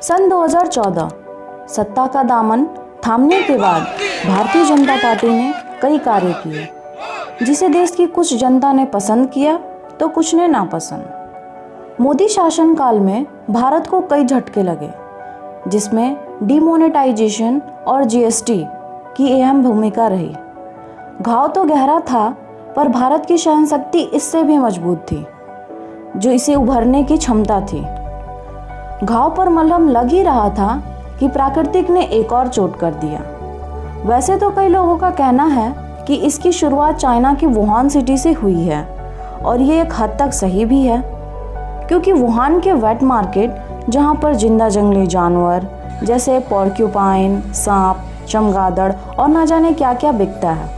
सन 2014 सत्ता का दामन थामने के बाद भारतीय जनता पार्टी ने कई कार्य किए, जिसे देश की कुछ जनता ने पसंद किया तो कुछ ने नापसंद। मोदी शासनकाल में भारत को कई झटके लगे, जिसमें डिमोनेटाइजेशन और जीएसटी की अहम भूमिका रही। घाव तो गहरा था, पर भारत की सहनशक्ति इससे भी मजबूत थी, जो इसे उभरने की क्षमता थी। घाव पर मलहम लग ही रहा था कि प्राकृतिक ने एक और चोट कर दिया। वैसे तो कई लोगों का कहना है कि इसकी शुरुआत चाइना की वुहान सिटी से हुई है, और ये एक हद तक सही भी है, क्योंकि वुहान के वेट मार्केट, जहाँ पर जिंदा जंगली जानवर जैसे पोर्क्यूपाइन, सांप, चमगादड़ और ना जाने क्या क्या बिकता है,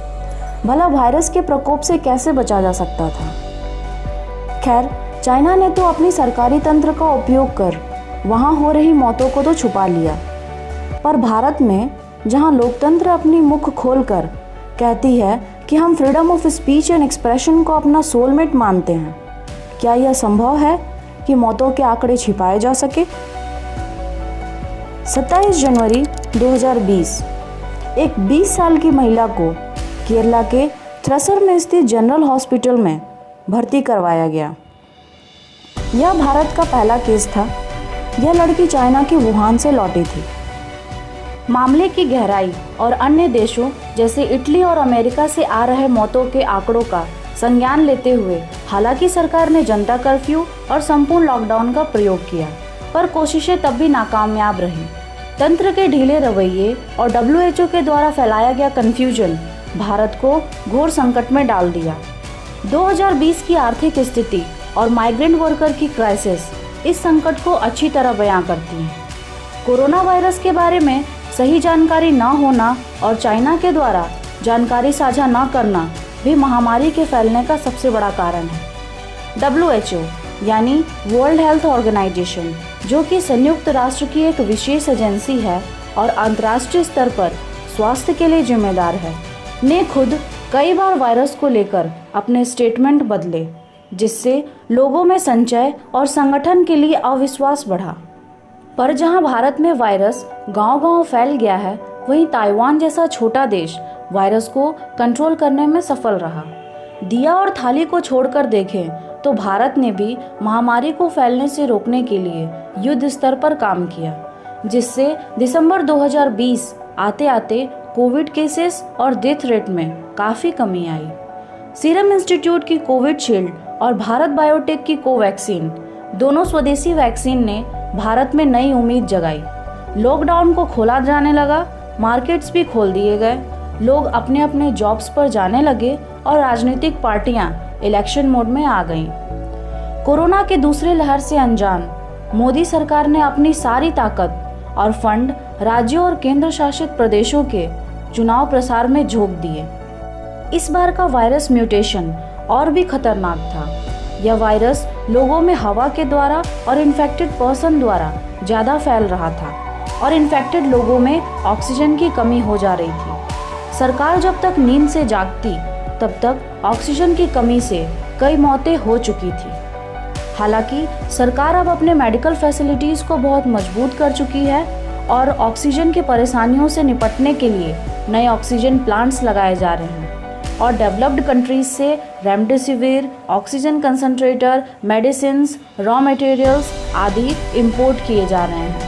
भला वायरस के प्रकोप से कैसे बचा जा सकता था। खैर, चाइना ने तो अपनी सरकारी तंत्र का उपयोग कर वहाँ हो रही मौतों को तो छुपा लिया, पर भारत में जहाँ लोकतंत्र अपनी मुख खोलकर कहती है कि हम freedom of speech and expression को अपना सोलमेट मानते हैं, क्या यह संभव है कि मौतों के आंकड़े छिपाए जा सके। 27 जनवरी 2020 एक 20 साल की महिला को केरला के थ्रसर में स्थित जनरल हॉस्पिटल में भर्ती करवाया गया। यह भारत का पहला केस था। यह लड़की चाइना की वुहान से लौटी थी। मामले की गहराई और अन्य देशों जैसे इटली और अमेरिका से आ रहे मौतों के आंकड़ों का संज्ञान लेते हुए हालांकि सरकार ने जनता कर्फ्यू और संपूर्ण लॉकडाउन का प्रयोग किया, पर कोशिशें तब भी नाकामयाब रहीं। तंत्र के ढीले रवैये और WHO के द्वारा फैलाया गया कन्फ्यूजन भारत को घोर संकट में डाल दिया। 2020 की आर्थिक स्थिति और माइग्रेंट वर्कर की क्राइसिस इस संकट को अच्छी तरह बयां करती है। कोरोना वायरस के बारे में सही जानकारी न होना और चाइना के द्वारा जानकारी साझा न करना भी महामारी के फैलने का सबसे बड़ा कारण है। WHO यानी वर्ल्ड हेल्थ ऑर्गेनाइजेशन, जो कि संयुक्त राष्ट्र की एक विशेष एजेंसी है और अंतर्राष्ट्रीय स्तर पर स्वास्थ्य के लिए जिम्मेदार है, ने खुद कई बार वायरस को लेकर अपने स्टेटमेंट बदले, जिससे लोगों में संचय और संगठन के लिए अविश्वास बढ़ा। पर जहां भारत में वायरस गांव-गांव फैल गया है, वहीं ताइवान जैसा छोटा देश वायरस को कंट्रोल करने में सफल रहा। दिया और थाली को छोड़कर देखें तो भारत ने भी महामारी को फैलने से रोकने के लिए युद्ध स्तर पर काम किया, जिससे दिसंबर 2020 आते आते कोविड केसेस और डेथ रेट में काफ़ी कमी आई। सीरम इंस्टीट्यूट की कोविशील्ड और भारत बायोटेक की कोवैक्सीन, दोनों स्वदेशी वैक्सीन ने भारत में नई उम्मीद जगाई। लॉकडाउन को खोला जाने लगा, मार्केट्स भी खोल दिए गए, लोग अपने अपने जॉब्स पर जाने लगे और राजनीतिक पार्टियां इलेक्शन मोड में आ गईं। कोरोना के दूसरे लहर से अनजान मोदी सरकार ने अपनी सारी ताकत और फंड राज्यों और केंद्र शासित प्रदेशों के चुनाव प्रसार में झोंक दिए। इस बार का वायरस म्यूटेशन और भी खतरनाक था। यह वायरस लोगों में हवा के द्वारा और इन्फेक्टेड पर्सन द्वारा ज़्यादा फैल रहा था, और इन्फेक्टेड लोगों में ऑक्सीजन की कमी हो जा रही थी। सरकार जब तक नींद से जागती, तब तक ऑक्सीजन की कमी से कई मौतें हो चुकी थी। हालांकि सरकार अब अपने मेडिकल फैसिलिटीज़ को बहुत मजबूत कर चुकी है और ऑक्सीजन की परेशानियों से निपटने के लिए नए ऑक्सीजन प्लांट्स लगाए जा रहे हैं, और डेवलप्ड कंट्रीज से remdesivir, oxygen concentrator, medicines, raw materials आदि इंपोर्ट किए जा रहे हैं।